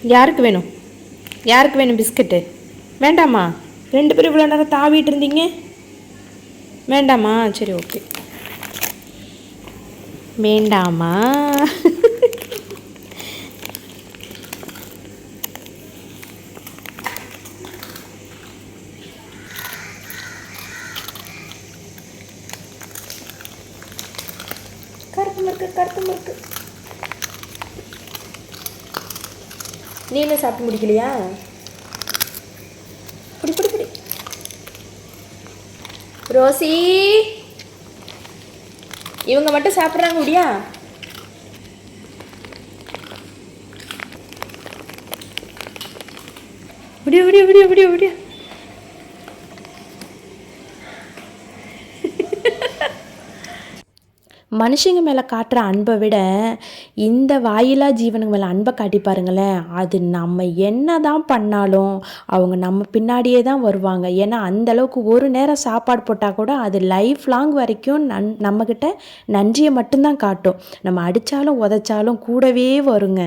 யாருக்கு வேணும்? யாருக்கு வேணும் பிஸ்கட்டு? வேண்டாமா? 2 பேரும் இவ்வளோ நேரம் தாவிட்டு இருந்தீங்க. வேண்டாமா? சரி, ஓகே. வேண்டாமா? கருப்பு முறுக்கு, கருப்பு முறுக்கு. நீ என்ன சாப்பிட்டு முடிக்கலையா? பிடி பிடி பிடி. ரோசி, இவங்க மட்டும் சாப்பிட்றாங்க முடியா? முடிய முடிய முடிய முடிய முடிய. மனுஷங்க மேலே காட்டுற அன்பை விட இந்த வாயிலா ஜீவனுங்க மேலே அன்பை காட்டி பாருங்களேன். அது நம்ம என்ன தான் பண்ணாலும் அவங்க நம்ம பின்னாடியே தான் வருவாங்க. ஏன்னா அந்தளவுக்கு ஒரு நேரம் சாப்பாடு போட்டால் கூட அது லைஃப் லாங் வரைக்கும் நம்மக்கிட்ட நன்றியை மட்டும்தான் காட்டும். நம்ம அடித்தாலும் உதைச்சாலும் கூடவே வருங்க.